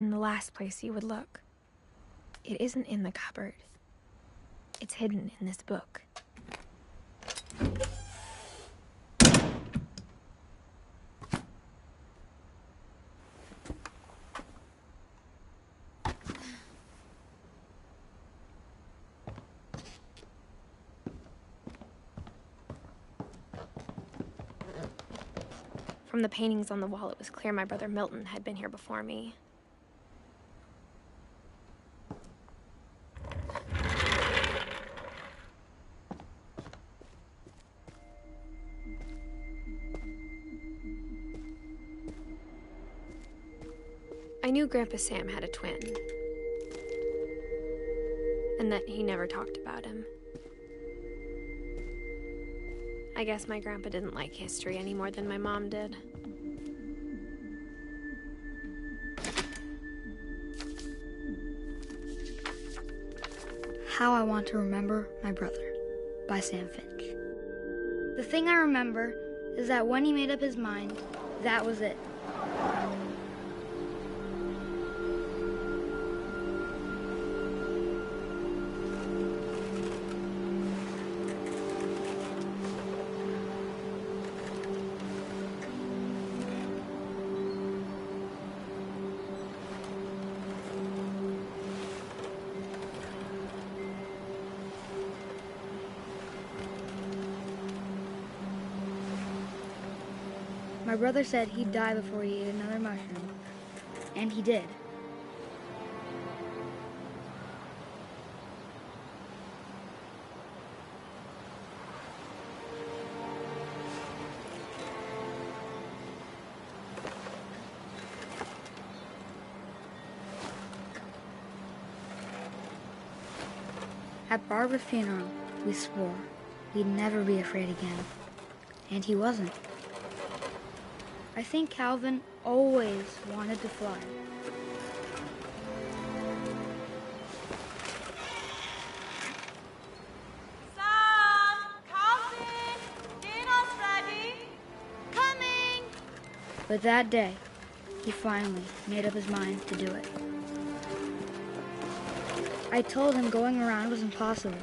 in the last place you would look. It isn't in the cupboard. It's hidden in this book. From the paintings on the wall, it was clear my brother Milton had been here before me. I knew Grandpa Sam had a twin, and that he never talked about him. I guess my grandpa didn't like history any more than my mom did. How I Want to Remember My Brother by Sam Finch. The thing I remember is that when he made up his mind, that was it. My brother said he'd die before he ate another mushroom, and he did. At Barbara's funeral, we swore we'd never be afraid again, and he wasn't. I think Calvin always wanted to fly. Sam! Calvin! Dinner's ready! Coming! But that day, he finally made up his mind to do it. I told him going around was impossible.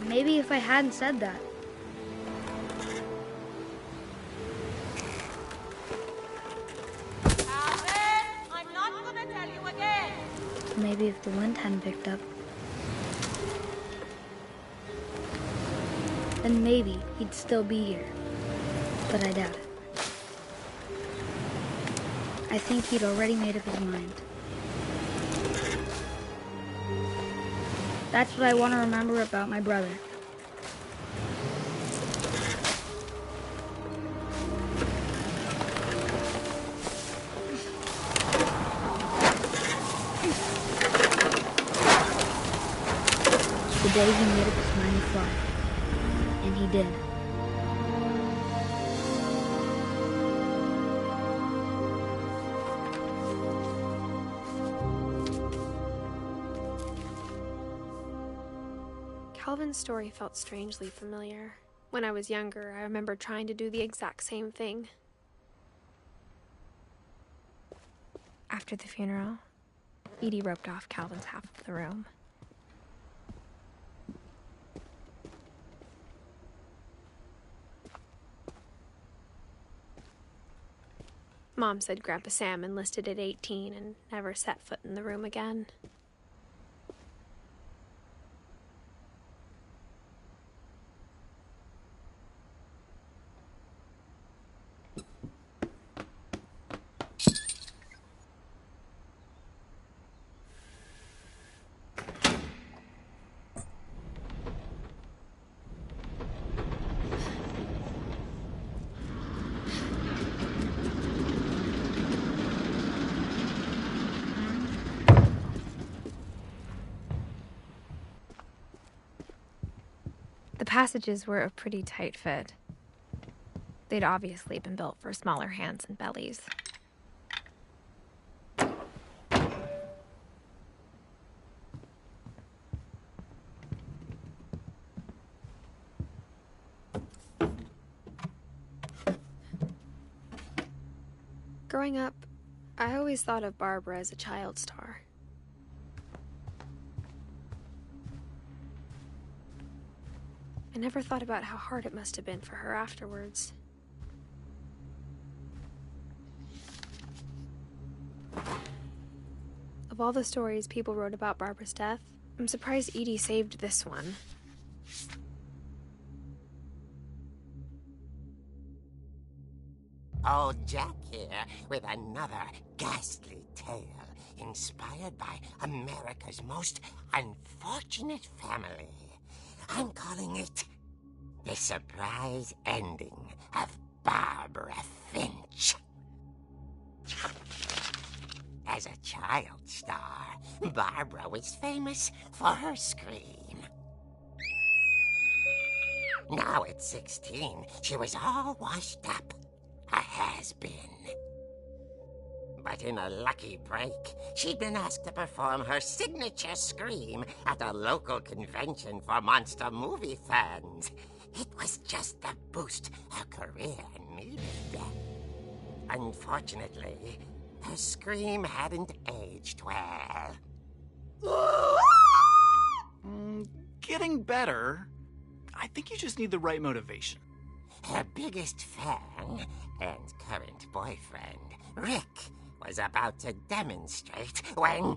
Maybe if I hadn't said that, maybe if the wind hadn't picked up, then maybe he'd still be here. But I doubt it. I think he'd already made up his mind. That's what I want to remember about my brother. The day he made up his mind to fly. And he did. Calvin's story felt strangely familiar. When I was younger, I remember trying to do the exact same thing. After the funeral, Edie roped off Calvin's half of the room. Mom said Grandpa Sam enlisted at 18 and never set foot in the room again. The passages were a pretty tight fit. They'd obviously been built for smaller hands and bellies. Growing up, I always thought of Barbara as a child star. I never thought about how hard it must have been for her afterwards. Of all the stories people wrote about Barbara's death, I'm surprised Edie saved this one. Old Jack here with another ghastly tale inspired by America's most unfortunate family. I'm calling it The Surprise Ending of Barbara Finch. As a child star, Barbara was famous for her scream. Now at 16, she was all washed up. A has-been. But in a lucky break, she'd been asked to perform her signature scream at a local convention for monster movie fans. It was just the boost her career needed. Unfortunately, her scream hadn't aged well. Getting better. I think you just need the right motivation. Her biggest fan and current boyfriend, Rick, was about to demonstrate when...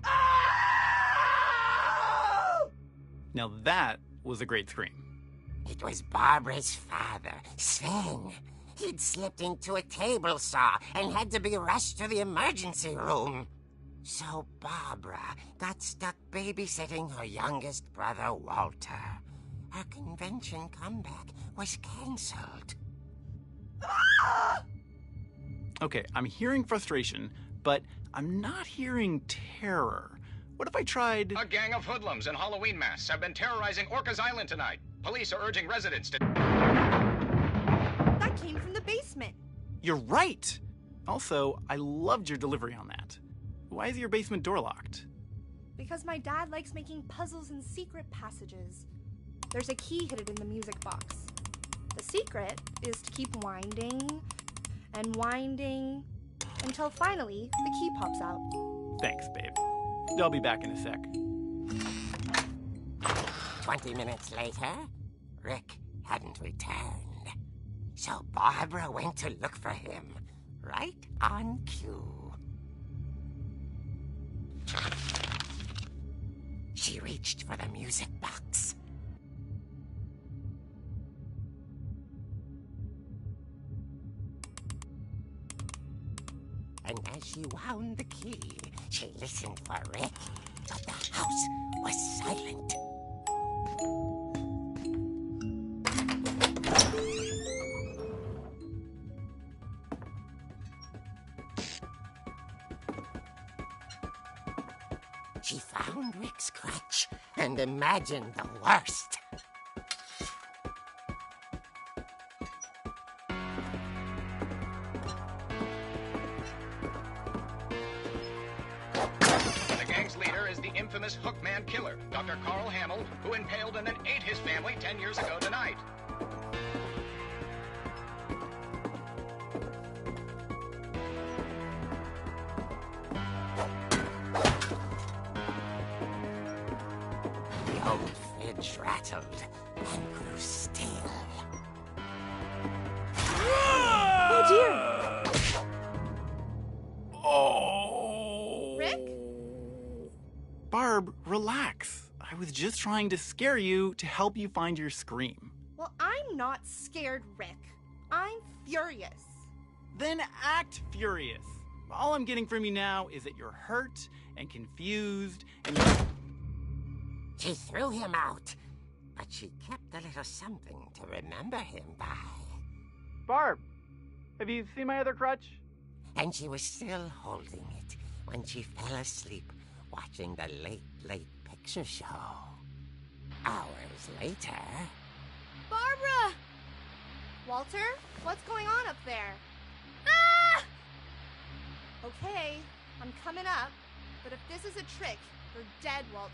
Now that was a great scream. It was Barbara's father, Sven. He'd slipped into a table saw and had to be rushed to the emergency room. So Barbara got stuck babysitting her youngest brother, Walter. Her convention comeback was cancelled. Okay, I'm hearing frustration, but I'm not hearing terror. What if I tried... A gang of hoodlums in Halloween masks have been terrorizing Orcas Island tonight. Police are urging residents to... That came from the basement. You're right! Also, I loved your delivery on that. Why is your basement door locked? Because my dad likes making puzzles and secret passages. There's a key hidden in the music box. The secret is to keep winding and winding until finally the key pops out. Thanks, babe. I'll be back in a sec. 20 minutes later, Rick hadn't returned. So Barbara went to look for him, right on cue. She reached for the music box. And as she wound the key, she listened for Rick, but the house was silent. She found Rick's crutch and imagined the worst. The gang's leader is the infamous Hookman Killer, Dr. Carl Hamill, who impaled and then ate his family 10 years ago tonight. The old fridge rattled and grew still. Oh dear! Oh! Rick? Barb, relax. I was just trying to scare you to help you find your scream. Well, I'm not scared, Rick. I'm furious. Then act furious. All I'm getting from you now is that you're hurt and confused and you're... She threw him out, but she kept a little something to remember him by. Barb, have you seen my other crutch? And she was still holding it when she fell asleep watching the late picture show. Hours later... Barbara! Walter, what's going on up there? Ah! Okay, I'm coming up, but if this is a trick, you're dead, Walter.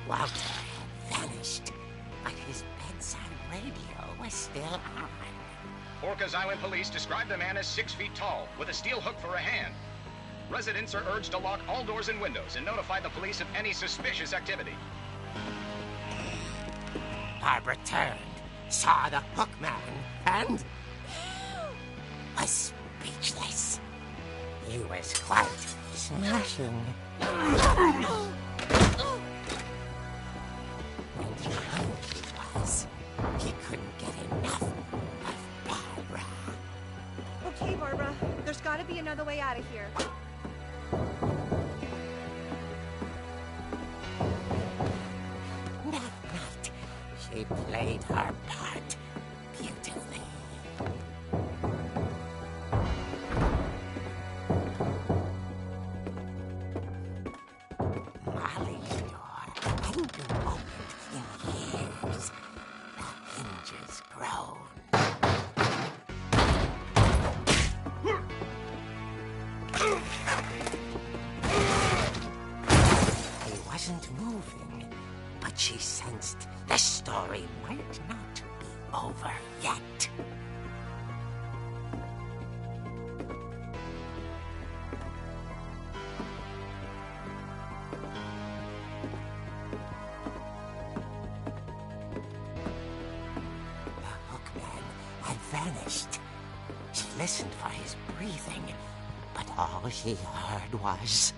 Walter had vanished, but his bedside radio was still on. Orcas Island police describe the man as 6 feet tall, with a steel hook for a hand. Residents are urged to lock all doors and windows and notify the police of any suspicious activity. Barbara turned, saw the hook man, and was speechless. He was quite smashing. And behind he was. He couldn't get enough of Barbara. Okay, Barbara. There's gotta be another way out of here. That night, she played her part beautifully. Molly's door hadn't been opened in years. The hinges groaned. He wasn't moving, but she sensed the story might not be over yet. The hookman had vanished. She listened for his breathing, but all she heard was...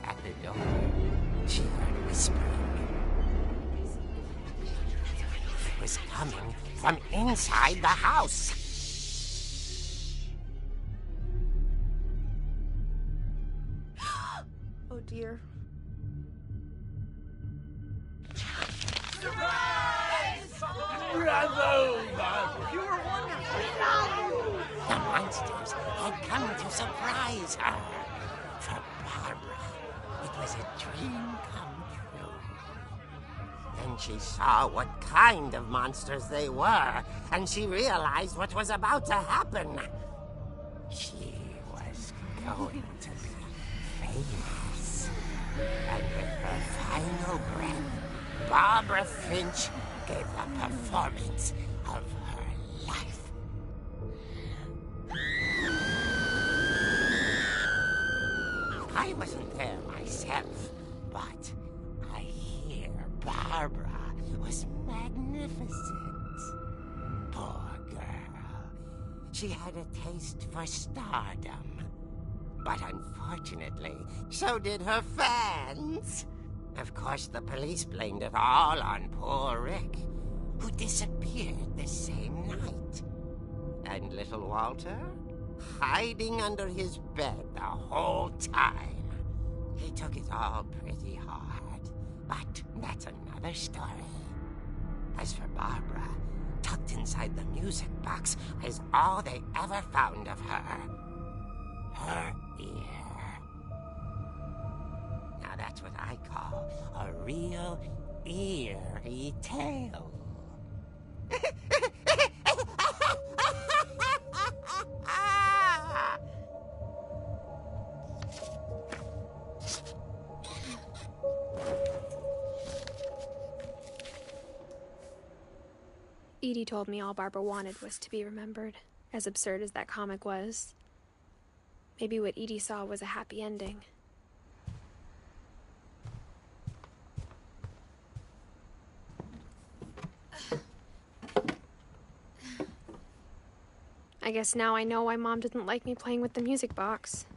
At the door, she heard whispering. It was coming from inside the house. Oh dear. The monsters had come to surprise her. For Barbara, it was a dream come true. Then she saw what kind of monsters they were, and she realized what was about to happen. She was going to be famous. And with her final breath, Barbara Finch gave the performance of her life. I wasn't there myself, but I hear Barbara was magnificent. Poor girl. She had a taste for stardom. But unfortunately, so did her fans. Of course, the police blamed it all on poor Rick, who disappeared the same night. And little Walter? Hiding under his bed the whole time. He took it all pretty hard, but that's another story. As for Barbara, tucked inside the music box is all they ever found of her. Her ear. Now that's what I call a real eerie tale. Edie told me all Barbara wanted was to be remembered, as absurd as that comic was. Maybe what Edie saw was a happy ending. I guess now I know why Mom didn't like me playing with the music box.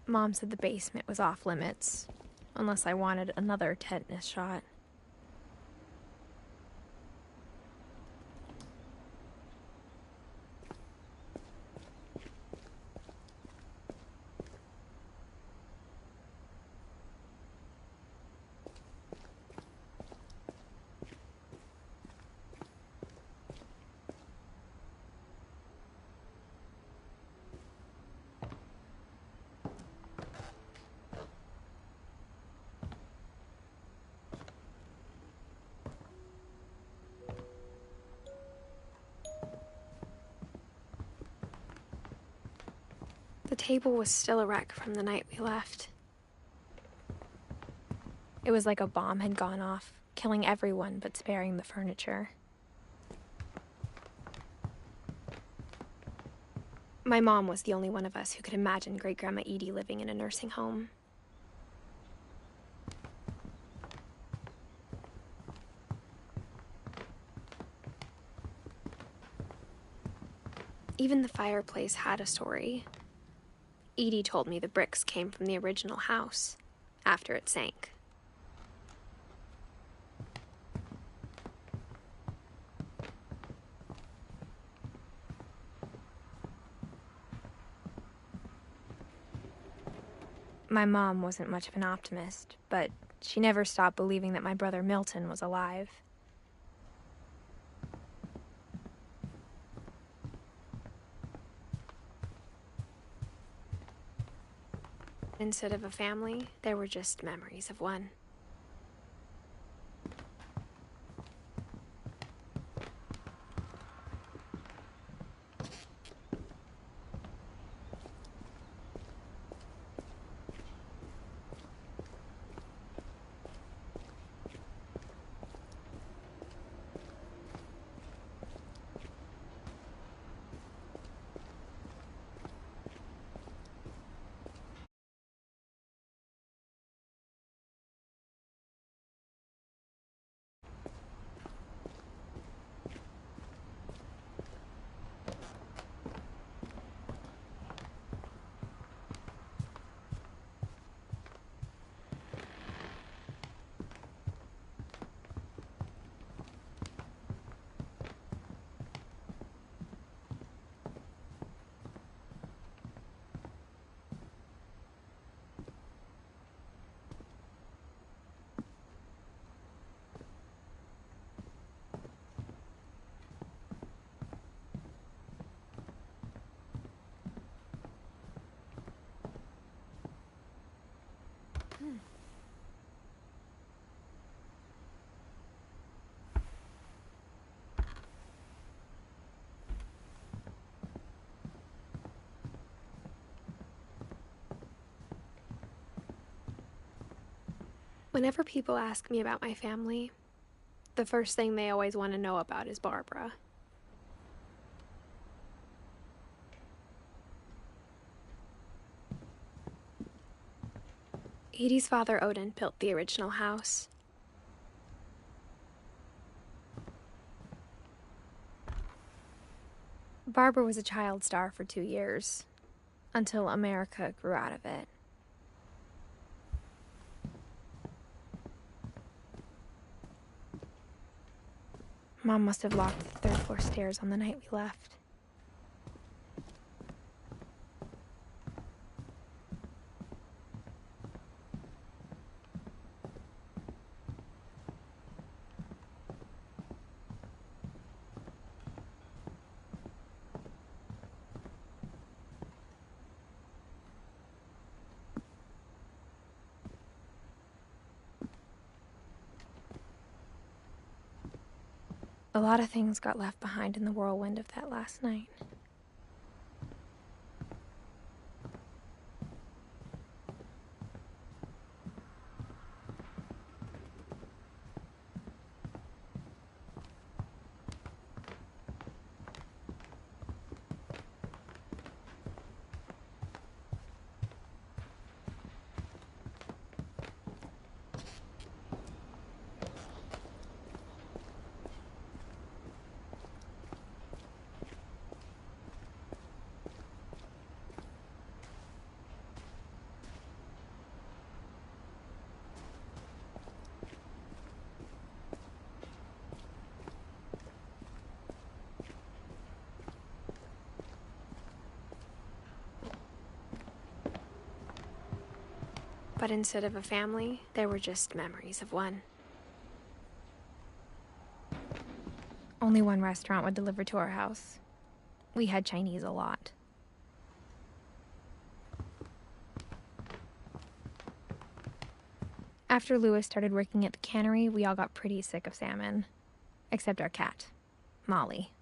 Mom said the basement was off limits, unless I wanted another tetanus shot. The table was still a wreck from the night we left. It was like a bomb had gone off, killing everyone but sparing the furniture. My mom was the only one of us who could imagine Great-Grandma Edie living in a nursing home. Even the fireplace had a story. Edie told me the bricks came from the original house, after it sank. My mom wasn't much of an optimist, but she never stopped believing that my brother Milton was alive. Instead of a family, there were just memories of one. Whenever people ask me about my family, the first thing they always want to know about is Barbara. Edie's father, Odin, built the original house. Barbara was a child star for 2 years, until America grew out of it. Mom must have locked the third floor stairs on the night we left. A lot of things got left behind in the whirlwind of that last night. But instead of a family, there were just memories of one. Only one restaurant would deliver to our house. We had Chinese a lot. After Lewis started working at the cannery, we all got pretty sick of salmon. Except our cat, Molly.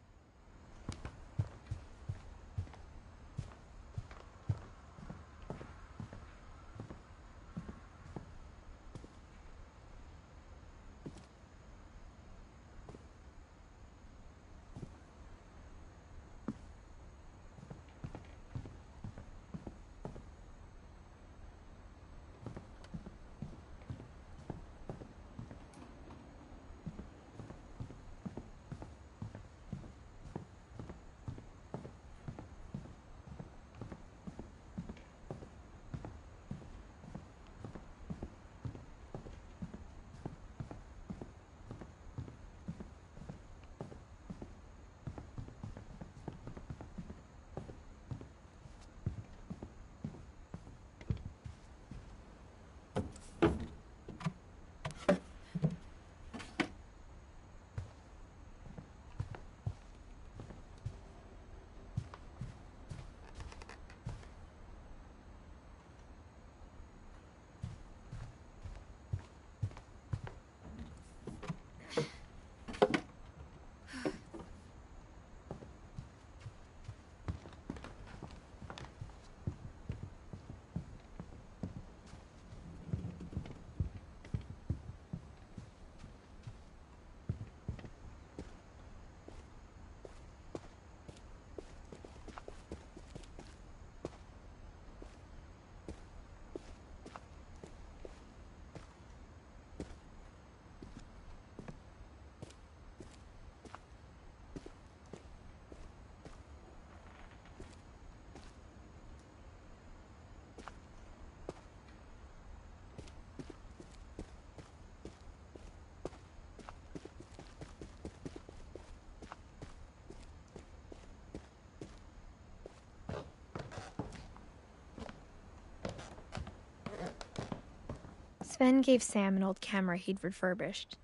Sven gave Sam an old camera he'd refurbished.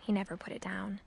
He never put it down.